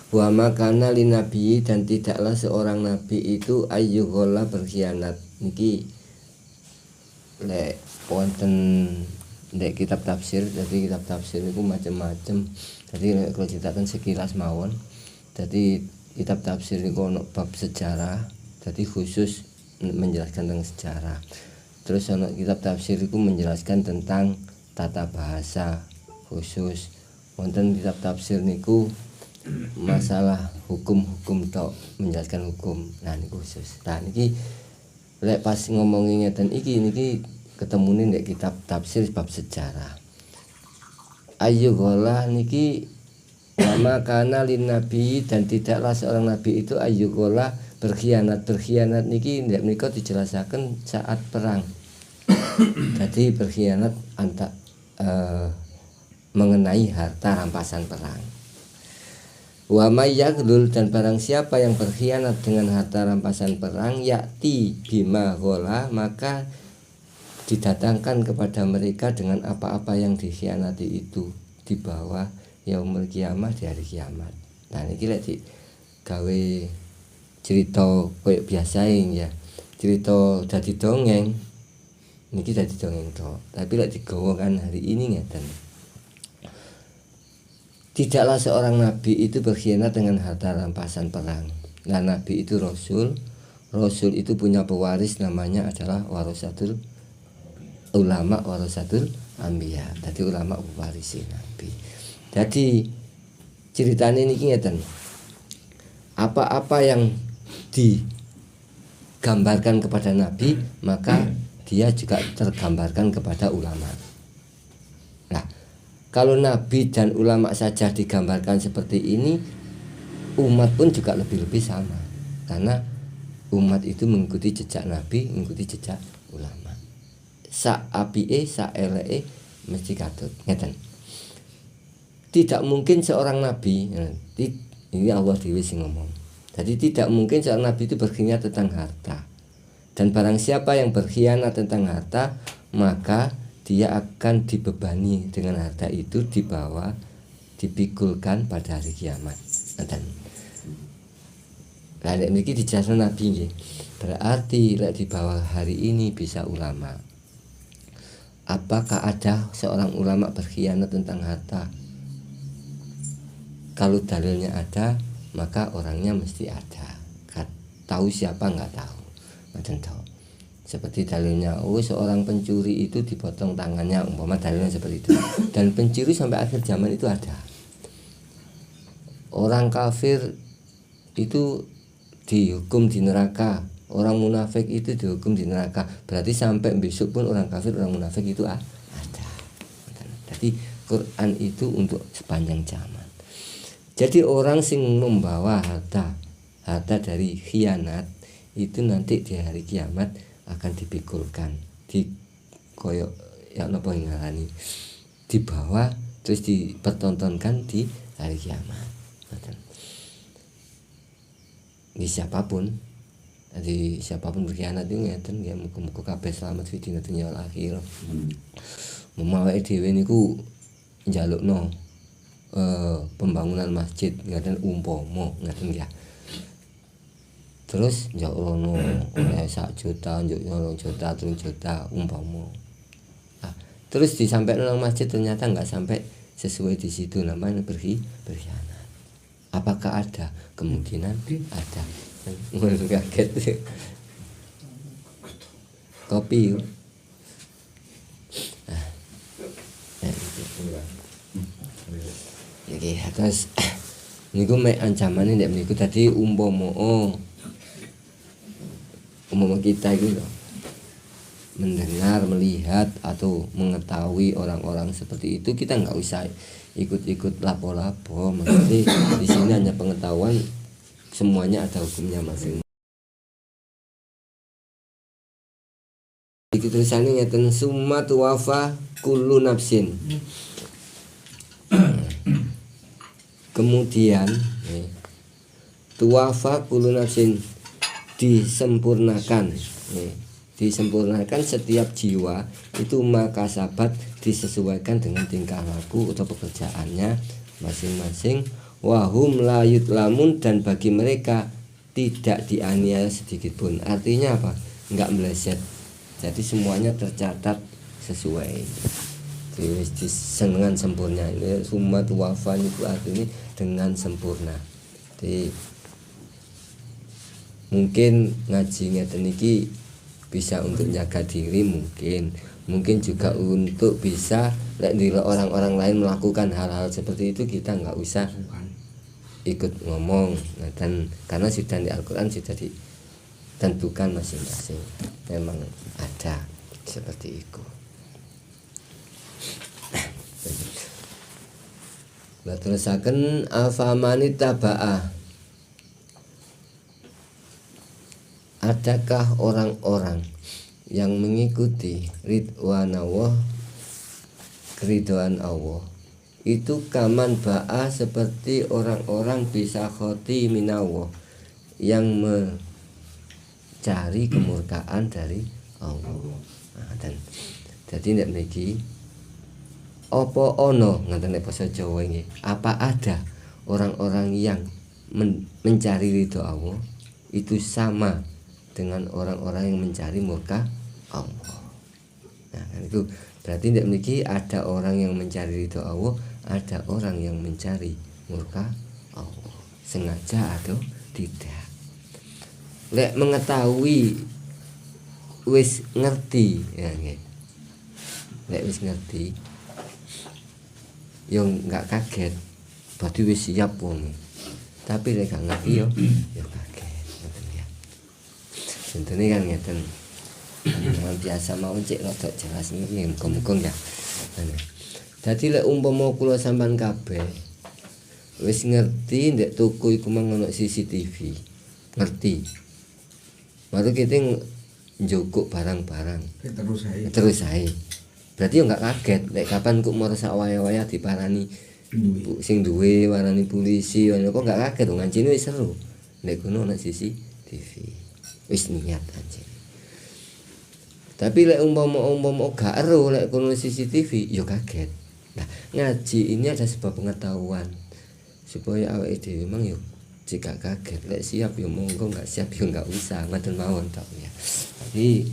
Wa makana lin nabi, dan tidaklah seorang nabi itu ayyughola berkhianat. Niki lek wonten ndek kitab tafsir, jadi kitab tafsir itu macam-macam. Jadi kalau ceritakan sekilas mawon. Jadi kitab tafsir itu ono bab sejarah, jadi khusus menjelaskan tentang sejarah. Terus ono kitab tafsir itu menjelaskan tentang tata bahasa khusus. Wonten kitab tafsir niku masalah hukum-hukum tok, menjelaskan hukum. Nah niku khusus. Nah niki lek pas ngomongin ngeten niki ketemune ndek kitab tafsir bab sejarah. Ayyughola niki Wama kana lin nabi, dan tidaklah seorang nabi itu ayyughola berkhianat. Berkhianat niki ndek menika dijelasaken saat perang. Jadi berkhianat mengenai harta rampasan perang. Wa may yaghlul, dan barang siapa yang berkhianat dengan harta rampasan perang, yakti bima ghola, maka didatangkan kepada mereka dengan apa-apa yang dikhianati itu di bawah yaumul kiamah, di hari kiamat. Nah niki lek gawe cerita koyo biasa ya. Cerita dadi dongeng. Niki dadi dongeng to. Tapi lek digawa kan hari ini ngeten. Tidaklah seorang nabi itu berkhianat dengan harta rampasan perang. Nah nabi itu rasul. Rasul itu punya pewaris, namanya adalah warasatul ulama, warasatul anbiya. Jadi ulama pewarisi nabi. Jadi ceritanya ini ngeten. Apa-apa yang digambarkan kepada nabi, maka dia juga tergambarkan kepada ulama. Nah, kalau nabi dan ulama saja digambarkan seperti ini, umat pun juga lebih-lebih sama. Karena umat itu mengikuti jejak nabi, mengikuti jejak ulama. Sa apike, sa eleke mesti katut. Ngeten. Tidak mungkin seorang nabi, ini Allah Dewi sing ngomong. Jadi tidak mungkin seorang nabi itu berkhianat tentang harta. Dan barang siapa yang berkhianat tentang harta, maka dia akan dibebani dengan harta itu, dibawa, dipikulkan pada hari kiamat. Dan lek niki dijelaskan nabi nggih. Berarti lek di bawah hari ini bisa ulama. Apakah ada seorang ulama berkhianat tentang harta? Kalau dalilnya ada, maka orangnya mesti ada. Tahu siapa nggak tahu, nggak tahu. Seperti dalilnya, seorang pencuri itu dipotong tangannya, umpama dalilnya seperti itu. Dan pencuri sampai akhir zaman itu ada. Orang kafir itu dihukum di neraka, orang munafik itu dihukum di neraka. Berarti sampai besok pun orang kafir, orang munafik itu ada. Jadi Quran itu untuk sepanjang zaman. Jadi orang sing membawa harta dari khianat itu nanti di hari kiamat akan dipikulkan, di koyok ya napa ngarani, dibawa terus dipertontonkan di hari kiamat. Di siapapun, jadi siapapun berkhianat itu ngeten ya, muga-muga kabeh selamat fi dunya wal akhirah. Memawake dhewe niku njalukno pembangunan masjid ngaten umpama ngaten ya. Terus njalukno oleh 1 juta, njalukno 2 juta, 3 juta umpama. Nah, terus disampaikan nang masjid ternyata enggak sampai sesuai di situ, namanya berkhianat. Apakah ada? Kemungkinan ada. Kaget. Kopi. Oke, terus niku mek ancamane nek niku tadi umpama kita gitu mendengar, melihat atau mengetahui orang-orang seperti itu, kita nggak usah ikut-ikut lapo-lapo. Maksudnya di sini hanya pengetahuan, semuanya ada hukumnya masing-masing. Iki tulisannya ngeten, summa tuwafa kullu nafsin. Kemudian tuwafa kullu nafsin, disempurnakan setiap jiwa itu, maka sabat disesuaikan dengan tingkah laku atau pekerjaannya masing-masing. wahum la yutlamun, dan bagi mereka tidak dianiaya sedikit pun. Artinya apa? Enggak meleset. Jadi semuanya tercatat sesuai. Dengan sempurna. Ini sumat wafan itu artinya dengan sempurna. Jadi mungkin ngaji ngeten iki bisa untuk jaga diri, mungkin juga untuk bisa bila orang-orang lain melakukan hal-hal seperti itu, kita nggak usah ikut ngomong. Dan karena sudah di Al-Quran sudah ditentukan masing-masing, memang ada seperti itu. Terusaken afamani taba'ah, adakah orang-orang yang mengikuti ridwanallah, keridhaan Allah itu kaman ba'a, seperti orang-orang bisa khoti minallah, yang mencari kemurkaan dari Allah. Dan jadi ndak mriki apa ono ngaten nek basa Jawa nggih, apa ada orang-orang yang mencari ridho Allah itu sama dengan orang-orang yang mencari murka Allah. Nah, kan itu berarti ndak mriki ada orang yang mencari ridho Allah, ada orang yang mencari murka Allah, sengaja atau tidak. Lek mengetahui wis ngerti ya nggih. Lek wis ngerti yo enggak kaget, berarti wis siap wong. Tapi lek gak ngerti yo kaget, ngoten ya. Contohnya kan ngeten. Yang biasa mau cek rada jelas niki muga-muga ya. Dadi lek umpama kula sampean kabeh wis ngerti ndek tuku iku mang ono CCTV, ngerti. Baru kita njukuk barang-barang. Terus ae. Berarti yo enggak kaget lek kapan kok merusak waya-waya diparani sing duwe, warani polisi, kok enggak kaget dong, anjene wis seru. Nek kono ana CCTV. Wis niat anjene. Tapi lek umpama gak ero lek kono CCTV yo kaget. Nah, ngaji ini ada sebab pengetahuan supaya awake dhewe memang yo jika kaget, lek siap yo monggo, enggak siap yo enggak usah, ngoten mawon tok ya. Jadi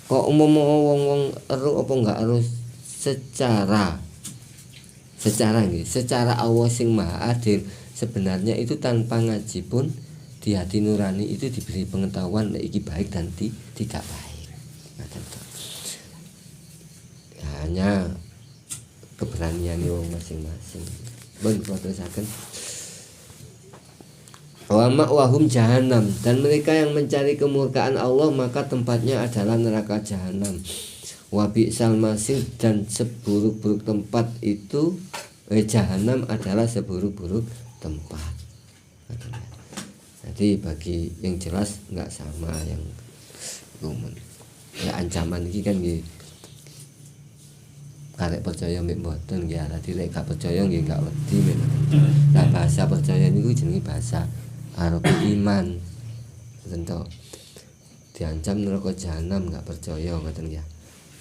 kok umpama wong-wong ero apa enggak ero secara Allah sing maha adil, sebenarnya itu tanpa ngaji pun di hati nurani itu diberi pengetahuan lek iki baik dan tidak baik. Ya, hanya keberanian wong masing-masing. Ben terusaken. Wa ma'wahum jahannam, dan mereka yang mencari kemurkaan Allah maka tempatnya adalah neraka jahanam. Wa bi'sal masir, dan seburuk-buruk tempat itu jahanam adalah seburuk-buruk tempat. Jadi bagi yang jelas enggak sama yang umum. Ya ancaman iki kan nggih karek percaya mek mboten nggih, dadi lek gak percaya nggih gak wedi men. Lah bahasa percaya niku jenenge bahasa Arab iman. Tentu diancam neraka jahanam gak percaya ngoten ya.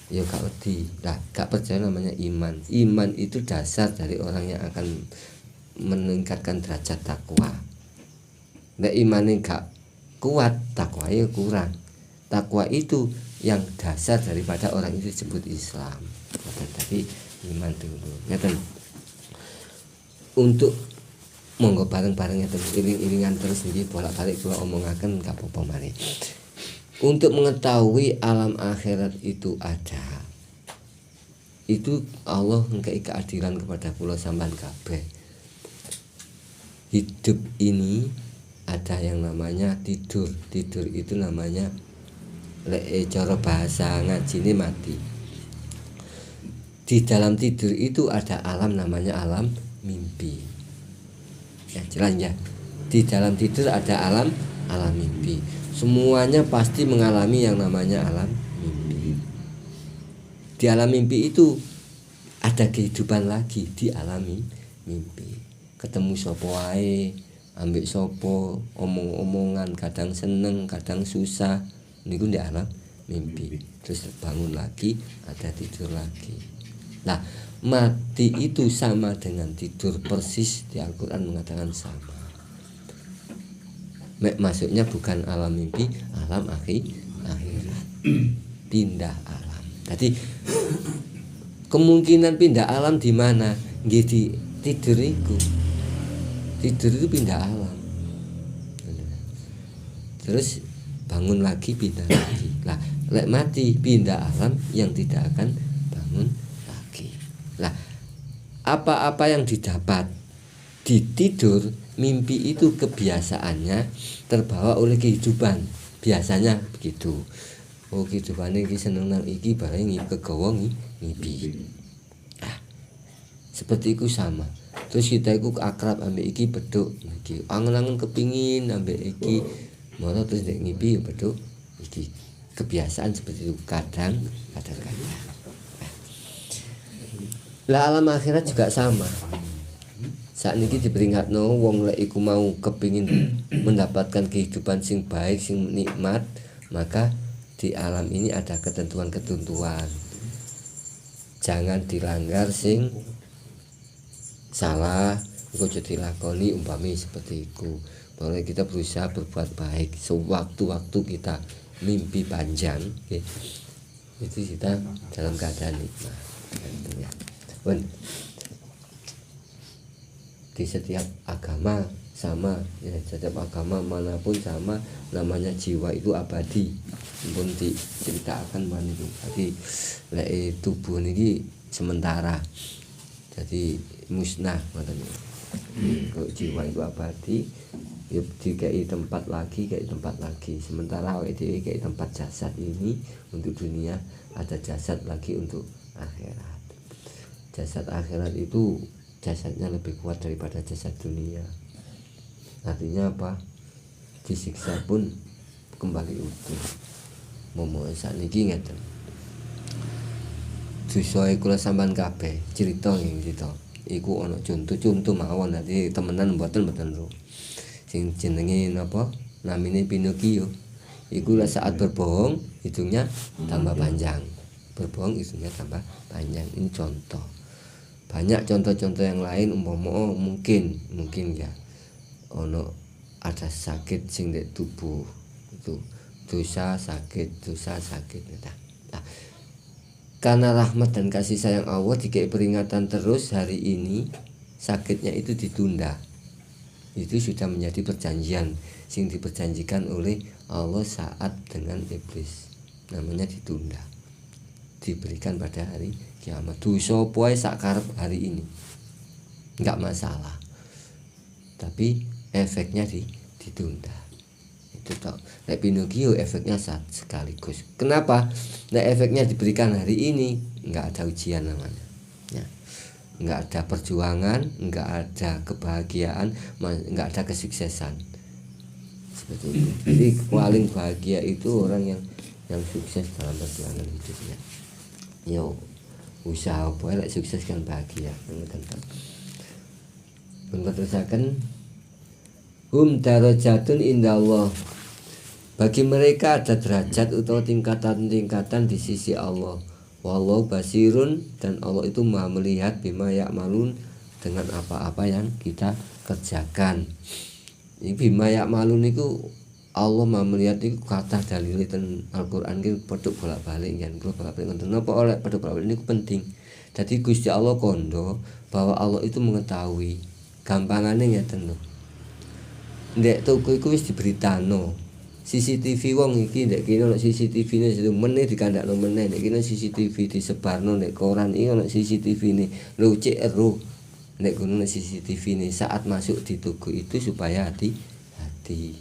Ya gak wedi. Lah gak percaya namanya iman. Iman itu dasar dari orang yang akan meningkatkan derajat takwa. Nek imane gak kuat, takwanya kurang. Takwa itu yang dasar daripada orang itu disebut Islam. Tapi iman dulu. Ngeten. Untuk monggo bareng-bareng ngeten iring-iringan terus niki bolak-balik kula omongaken gak apa-apa mari. Untuk mengetahui alam akhirat itu ada. Itu Allah ngekei keadilan kepada kula sampean kabeh. Hidup ini ada yang namanya tidur. Tidur itu namanya cara bahasa ngajine mati. Di dalam tidur itu ada alam namanya alam mimpi. Ya jelas ya. Di dalam tidur ada alam mimpi. Semuanya pasti mengalami yang namanya alam mimpi. Di alam mimpi itu ada kehidupan lagi di alam mimpi. Ketemu sapa wae, ambek sapa, omong-omongan, kadang seneng, kadang susah. Niku di alam mimpi. Terus bangun lagi, ada tidur lagi. Nah, mati itu sama dengan tidur persis, di Al-Quran mengatakan sama. Maksudnya bukan alam mimpi, alam akhirat. Pindah alam. Jadi kemungkinan pindah alam di mana? Di tidur itu. Tidur itu pindah alam. Terus bangun lagi, pindah lagi. Lah, lek mati pindah alam yang tidak akan bangun lagi. Lah, apa-apa yang didapat di tidur mimpi itu kebiasaannya terbawa oleh kehidupan, biasanya begitu. Oh, kehidupan ini seneng nang iki bareng kegawa ngipi. Seperti itu sama. Terus kita itu akrab ambek iki beduk iki, angen-angen kepingin ambek iki, malah terus nek ngipi ya beduk iki. Kebiasaan seperti itu kadang-kadang. Lah alam akhirat juga sama. Saat ini diperingatno wong lek iku mau kepingin mendapatkan kehidupan sing baik, sing nikmat, maka di alam ini ada ketentuan-ketentuan. Jangan dilanggar sing salah, engko jadi lakoni umpami seperti itu. Bahwa kita berusaha berbuat baik sewaktu-waktu kita mimpi panjang, okay. Itu kita dalam keadaan nikmat. Di setiap agama sama, ya, setiap agama manapun sama, namanya jiwa itu abadi. Pun diceritakan mana itu. Jadi tubuh ini sementara, jadi musnah katanya. Kalau jiwa itu abadi, ya dikai tempat lagi, kayak tempat lagi. Sementara itu kayak tempat jasad ini untuk dunia, ada jasad lagi untuk akhirat. Jasad akhirat itu jasadnya lebih kuat daripada jasad dunia. Artinya apa? Disiksa pun kembali utuh. Momo sakniki ngeten. Dosa kula sampean kabeh cerita nggih cerita. Iku ana contoh mawon, dadi temenan mboten ro. Sing jenenge napa? Namine Pinocchio. Iku lah saat berbohong hidungnya tambah panjang. Berbohong hidungnya tambah panjang. Ini contoh. Banyak contoh-contoh yang lain umpama mungkin ya ono ada sakit sing di tubuh itu dosa sakit nah, karena rahmat dan kasih sayang Allah dikai peringatan terus, hari ini sakitnya itu ditunda. Itu sudah menjadi perjanjian sing diperjanjikan oleh Allah saat dengan iblis, namanya ditunda, diberikan pada hari kiamat. Dosa poe sakarep hari ini enggak masalah, tapi efeknya ditunda. Itu toh. Nek Pinocchio efeknya sekaligus. Kenapa? Nek efeknya diberikan hari ini, enggak ada ujian namanya. Ya. Enggak ada perjuangan, enggak ada kebahagiaan, enggak ada kesuksesan. Seperti itu. Jadi paling bahagia itu orang yang sukses dalam perjuangan hidupnya. Yo, usaha apa lek sukses kan bahagia. Ngoten kan. Terusaken hum darajatun indallah. Bagi mereka ada derajat atau tingkatan-tingkatan di sisi Allah. Wallahu basirun, dan Allah itu Maha melihat bima ya'malun, dengan apa-apa yang kita kerjakan. Ini bima ya'malun itu Allah Maha melihat itu kata dalil ten Al-Qur'an ki padha bolak-balik yen kula bolak-balik ngoten. Napa oleh padha bolak-balik niku penting. Jadi Gusti Allah kondo bahwa Allah itu mengetahui. Gampangane ngeten lho. Ndek toko iku wis diberitano. CCTV wong iki ndek kene ono CCTV-ne situ meneh dikandakno meneh, ndek kene CCTV disebarno nek koran iki ono CCTV-ne. Lho cek ero nek kono CCTV-ne saat masuk di toko itu supaya hati-hati.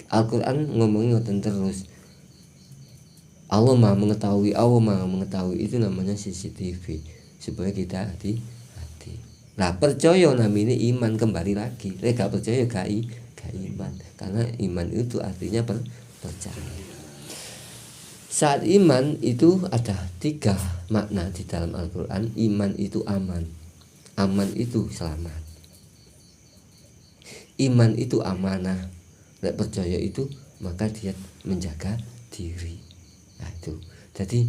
Al-Quran ngomongin ngoten terus. Allah Maha mengetahui, itu namanya CCTV supaya kita hati-hati. Nah, percaya namanya iman, kembali lagi. Gak percaya gak iman, karena iman itu artinya percaya. Saat iman itu ada 3 makna di dalam Al-Quran. Iman itu aman itu selamat, iman itu amanah. Nek percaya itu maka dia menjaga diri. Nah, itu. Jadi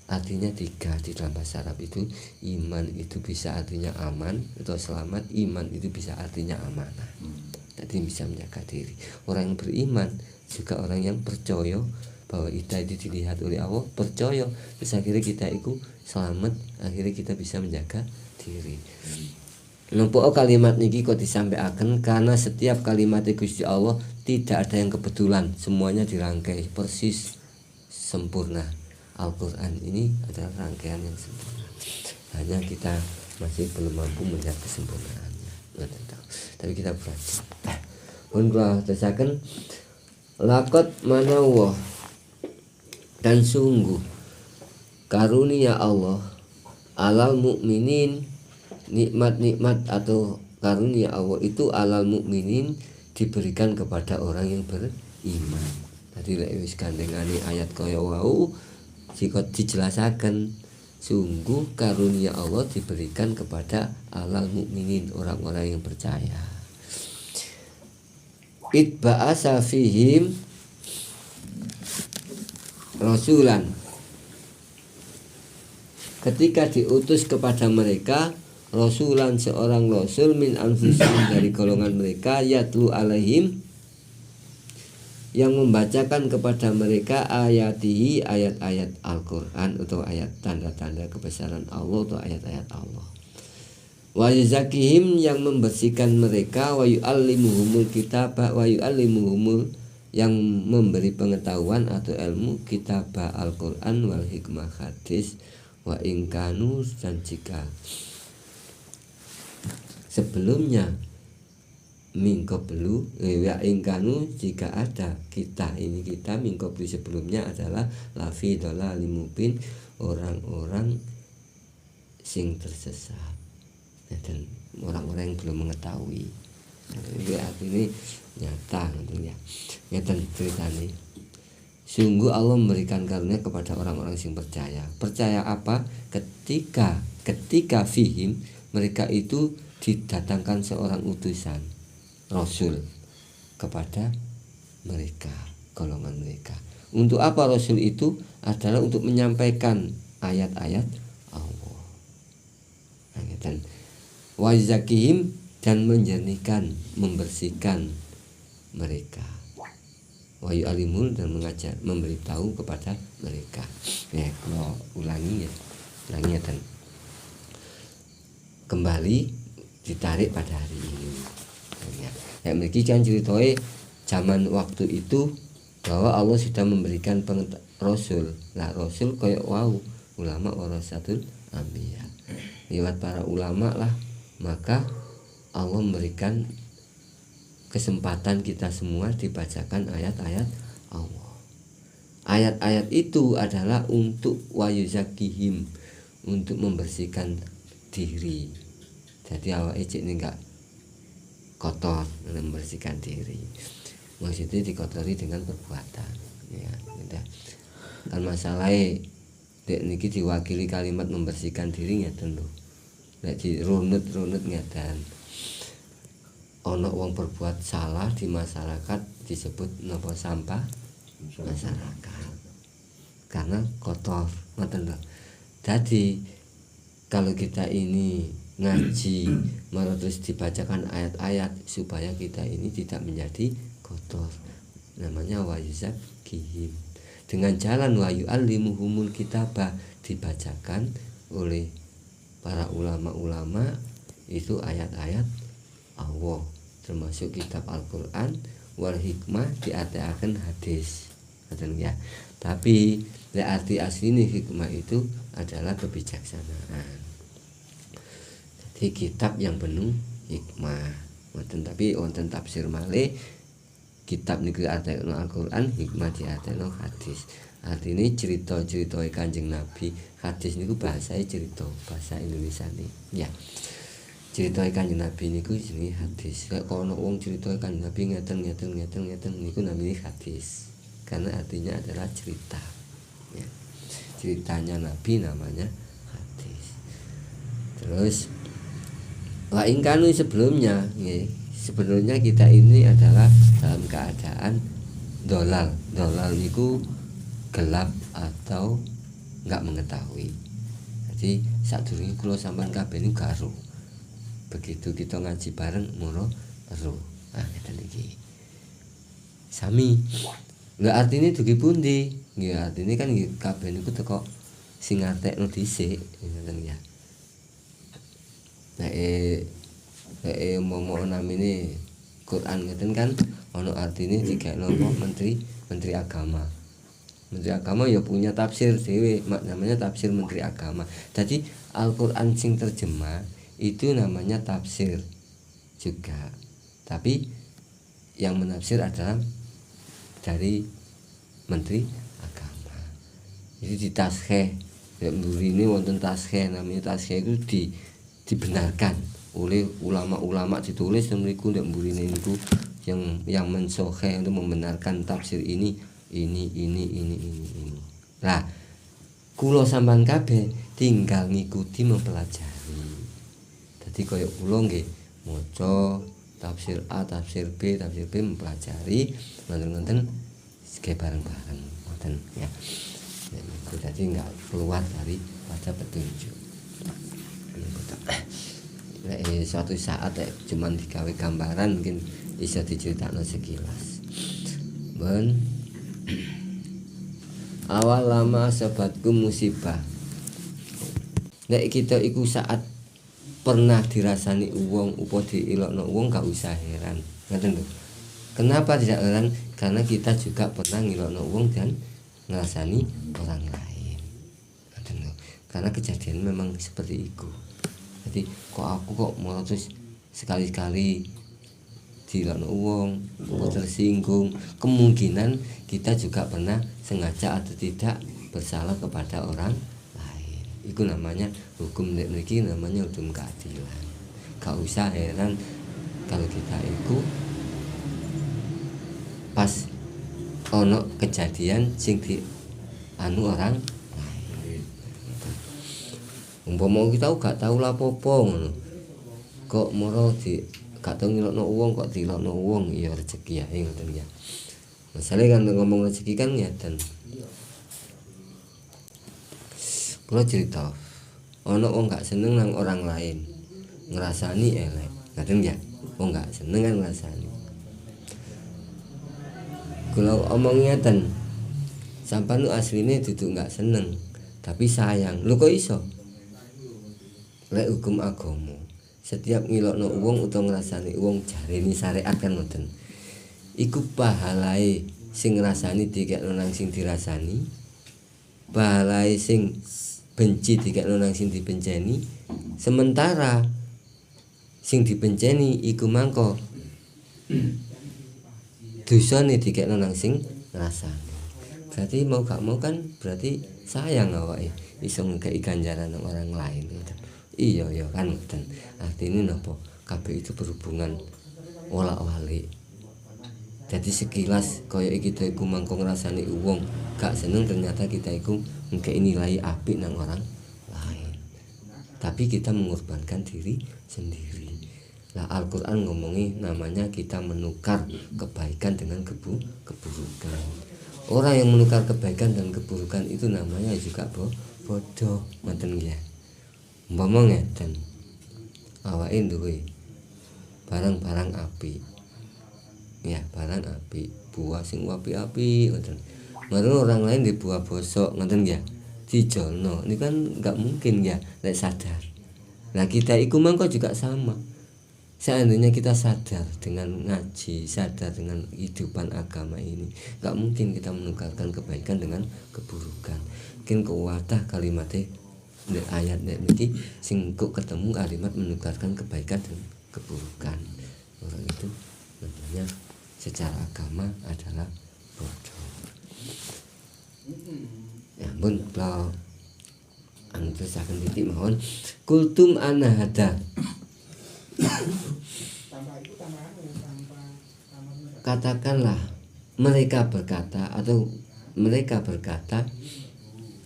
artinya 3 di dalam bahasa Arab itu. Iman itu bisa artinya aman atau selamat, iman itu bisa artinya amanah. Jadi bisa menjaga diri. Orang yang beriman juga orang yang percaya bahwa kita itu dilihat oleh Allah, percaya, terus akhirnya kita itu selamat, akhirnya kita bisa menjaga diri. Nopo kalimat niki kok disampaikan karena setiap kalimat Gusti Allah tidak ada yang kebetulan, semuanya dirangkai persis sempurna. Al-Quran ini adalah rangkaian yang sempurna, hanya kita masih belum mampu melihat kesempurnaannya. Tapi kita belajar. Pun kula terusaken lakot manawa, dan sungguh karunia Allah alal mukminin, nikmat-nikmat atau karunia Allah itu alal mukminin diberikan kepada orang yang beriman. Tadi lek wis gandengane ayat kaya wau jika dijelasaken sungguh karunia Allah diberikan kepada alal mukminin, orang-orang yang percaya. Itba'asa fihim rasulan, ketika diutus kepada mereka rasulan, seorang rasul min anfusihim, dari golongan mereka, yatlu alaihim, yang membacakan kepada mereka ayatihi, ayat-ayat Al-Quran atau ayat tanda-tanda kebesaran Allah atau ayat-ayat Allah. Wa yuzakihim, yang membersihkan mereka, wa yu'allimuhumul kitabah, wa yu'allimuhumul, yang memberi pengetahuan atau ilmu kitabah Al-Quran wal hikmah hadis, wa ingkanu, dan jika sebelumnya mingkoblu ya ingkanu, jika ada kita mingkoblu sebelumnya adalah lafi dola limupin, orang-orang sing tersesat, dan orang-orang yang belum mengetahui. Ini artinya nyata ya. Ngeten ceritane. Sungguh Allah memberikan karunia kepada orang-orang yang percaya. Percaya apa? Ketika fihim, mereka itu didatangkan seorang utusan rasul kepada mereka, golongan mereka. Untuk apa rasul itu? Adalah untuk menyampaikan ayat-ayat Allah. Dan wazakihim, dan menjernihkan, membersihkan mereka. Wahyu alimul, dan mengajar, memberitahu kepada mereka. Ya, kalau ulangi ya dan kembali ditarik pada hari ini. Ya, memiliki kan ceritanya zaman waktu itu bahwa Allah sudah memberikan rasul. Lah rasul kayak wow, ulama warasatul anbiya. Lewat para ulama lah maka Allah memberikan kesempatan kita semua dibacakan ayat-ayat Allah. Ayat-ayat itu adalah untuk wayuzakihim, untuk membersihkan diri. Jadi awak ecek ini enggak kotor, membersihkan diri. Maksudnya dikotori dengan perbuatan. Ya, gitu. Kan masalahnya dek niki diwakili kalimat membersihkan diri ngeten lho. Nek dirunut-runut ngeten. Ono wong berbuat salah di masyarakat disebut napa sampah masyarakat. Karena kotor, ngoten lho. Jadi kalau kita ini ngaji malah terus dibacakan ayat-ayat supaya kita ini tidak menjadi kotor, namanya wayuzakihim, dengan jalan wayu'allimuhumul kitabah, dibacakan oleh para ulama-ulama itu ayat-ayat Allah, termasuk kitab Al-Quran wal hikmah, diartikan hadis ya. Tapi arti asli hikmah itu adalah kebijaksanaan. Di kitab yang penuh hikmah. Tapi wonten tafsir malih kitab niki artekno Al-Qur'an, hikmah diartekno hadis. Artine cerita-cerita Kanjeng Nabi. Hadis niku bahasa cerita, bahasa Indonesia nih. Ya. Cerita Kanjeng Nabi niku jenenge hadis. Kok ono wong cerita Kanjeng Nabi ngeten niku namanya hadis. Karena artinya adalah cerita. Ya. Ceritanya Nabi namanya hadis. Terus wa ingkanu, sebelumnya sebenarnya kita ini adalah dalam keadaan dolal. Dolal itu gelap atau nggak mengetahui. Jadi sadurunge kula sampean kabeh niku garo. Begitu kita ngaji bareng mula ero. Ah ngeten iki. Sami. Lah artine dugi pundi? Nggih artine kan nggih kabeh niku teko sing ngartekno dhisik ngoten ya. Nek momo namine Quran ngeten kan ana artine digekno apa menteri agama. Menteri agama ya punya tafsir dhewe, namanya tafsir menteri agama. Jadi Al-Qur'an sing terjemah itu namanya tafsir juga. Tapi yang menafsir adalah dari menteri agama. Jadi di tasheh, ya mburine wonten tasheh, namanya tasheh itu dibenarkan oleh ulama-ulama, ditulis mriku ndek mburine niku yang mensohe untuk membenarkan tafsir ini. Lah, kula sampean kabeh tinggal ngikuti mempelajari. Dadi kaya kula nggih maca tafsir A, tafsir B mempelajari ngoten-ngoten sege bareng-bareng ngoten ya. Jadi enggak keluar dari pada petunjuk. Suatu saat cuman digawe gambaran mungkin bisa diceritakno sekilas. Awal lama sobatku musibah. Nek kita iku saat pernah dirasani wong upo diilokno wong gak usah heran. Ngoten lho. Kenapa tidak heran? Karena kita juga pernah ngilokno wong dan ngrasani orang lain. Ngoten lho. Karena kejadian memang seperti itu. Jadi aku kok mau terus sekali-kali dilokno wong, tersinggung, kemungkinan kita juga pernah sengaja atau tidak bersalah kepada orang lain. Itu namanya hukum niki, namanya hukum keadilan. Gak usah heran kalau kita itu pas ono kejadian sing di anu orang lain. Umpama kita gak tahu lapo-po ngono. Kok moro gak tau ngilokno wong kok dilokno wong ya rezeki ya ngoten ya. Masale kan ngomong rezeki kan ngeten. Kula cerita, ana wong gak seneng nang orang lain, ngrasani elek. Ngoten ya. Wong gak seneng kan ngrasani. Kula omong ngeten. Sampeyan asline dudu gak seneng, tapi sayang. Lho kok iso? Lek hukum agama setiap ngilokno wong utawa ngrasani wong jarene syariat kan ngoten. Iku pahalae sing ngrasani dikekno nang sing dirasani. Pahalae sing benci dikekno nang sing dibenceni. Sementara sing dibenceni iku mangko dosane dikekno nang sing ngrasani. Berarti mau gak mau kan berarti sayang awake iso ngekeki ganjaran nang orang lain. Iya ya kan ngoten. Artine napa? Kabeh itu berhubungan wolak-walik. Jadi sekilas kaya kita iku mangko ngrasani wong gak seneng, ternyata kita iku ngekeki nilai apik nang orang lain. Tapi kita mengorbankan diri sendiri. Lah Al-Qur'an ngomongi namanya kita menukar kebaikan dengan keburukan. Orang yang menukar kebaikan dan keburukan itu namanya juga bodoh. Ngoten nggih. Umpama ngeten, awake duwe barang-barang apik. Ya, barang apik, buah sing apik-apik ngoten. Malah orang lain di buah bosok ngoten ya. Dijolno. Ini kan enggak mungkin ya lek sadar. Nah, kita iku mangko juga sama. Seandainya kita sadar dengan ngaji, sadar dengan kehidupan agama ini, enggak mungkin kita menukarkan kebaikan dengan keburukan. Mungkin kuwatah kalimatnya ayat niki sing kok ketemu kalimat menukarkan kebaikan dan keburukan. Orang itu namanya secara agama adalah bodoh. Ya ampun, kalau anu terus akan titik mohon kultum anahada. Katakanlah mereka berkata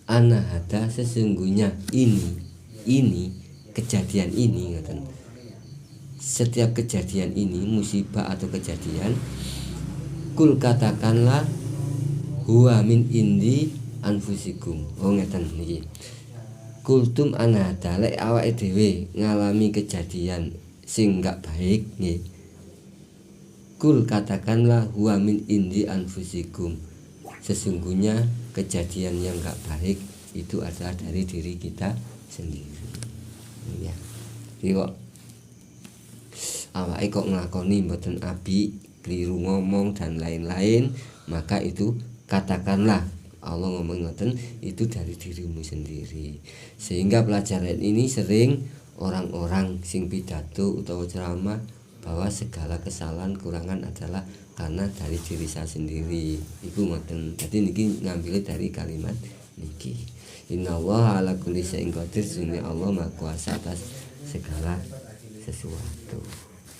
anahada sesungguhnya ini kejadian ini ngoten. Setiap kejadian ini musibah atau kejadian kul katakanlah huwa min indi anfusikum. Oh ngeten niki. Kultum anada lek awake dhewe ngalami kejadian sing gak baik nggih. Kul katakanlah huwa min indi anfusikum. Sesungguhnya kejadian yang gak baik itu adalah dari diri kita sendiri. Ya. Jadi kok awake kok nglakoni mboten apik, keliru ngomong dan lain-lain, maka itu katakanlah Allah ngomong ngoten itu dari dirimu sendiri. Sehingga pelajaran ini sering orang-orang sing pidato utawa ceramah bahwa segala kesalahan kurangan adalah karena dari diri saya sendiri. Iku ngoten. Jadi niki ngambil dari kalimat niki. Innallaha ala kulli syai'in qadir. Sunni Allah Maha Kuasa atas segala sesuatu.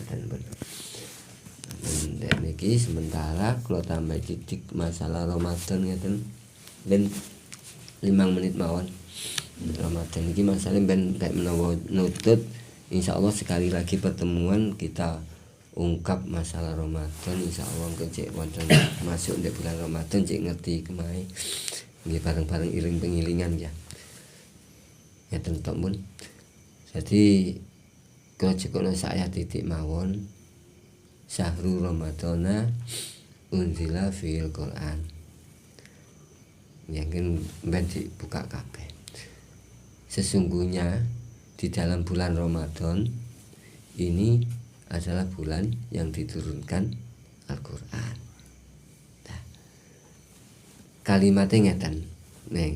Dan niki sementara kalau tambah titik masalah Ramadan ngeten ben 5 menit mawon. Ramadan iki masalah ben kayak menawa nutut. Insyaallah sekali lagi pertemuan kita ungkap masalah Ramadan. Insyaallah cek wonten masuk di bulan Ramadan cek ngerti kemae. Nggih bareng-bareng iring pengilingan ya. Ya tentu pun. Jadi kalau cekono saya titik mawon Syahrul Ramadana unzila fil Quran. Yang ben dibuka kabeh. Sesungguhnya di dalam bulan Ramadan ini adalah bulan yang diturunkan Al-Qur'an. Nah, kalimatnya ngeten. Nah,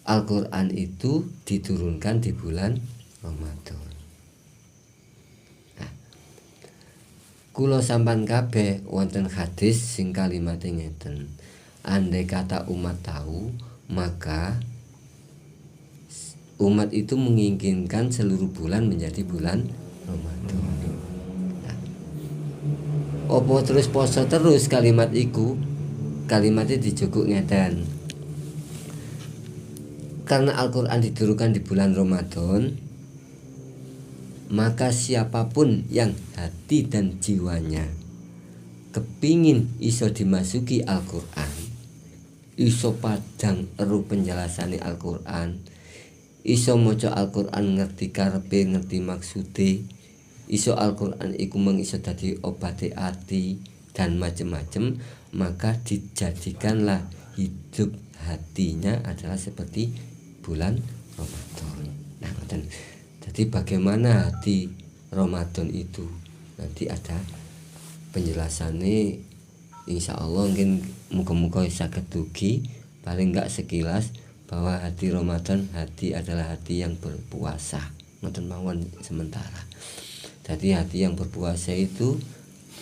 Al-Qur'an itu diturunkan di bulan Ramadan. Nah, kula sampan kabeh wonten hadis sing kalimatnya ngeten. Andai kata umat tahu, maka umat itu menginginkan seluruh bulan menjadi bulan Ramadan. Nah, opo terus poso terus kalimat iku, kalimatnya dijogok ngeten. Karena Al-Qur'an diturunkan di bulan Ramadan, maka siapapun yang hati dan jiwanya kepingin iso dimasuki Al-Qur'an, iso padang eru penjelasan Al-Qur'an, iso maca Al-Qur'an ngerti karepe, ngerti maksude, iso Al-Qur'an iku mengiso dadi obate ati dan macem-macem, maka dijadikanlah hidup hatinya adalah seperti bulan Ramadan. Nah, jadi bagaimana hati Ramadan itu nanti ada penjelasannya, insya Allah mungkin muka-muka saged dugi paling enggak sekilas bahwa hati Ramadan adalah hati yang berpuasa. Ngoten mawon sementara. Jadi hati yang berpuasa itu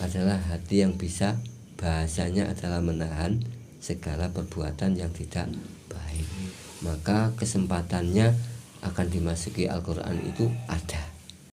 adalah hati yang bisa, bahasanya adalah menahan segala perbuatan yang tidak baik. Maka kesempatannya akan dimasuki Al-Qur'an itu ada.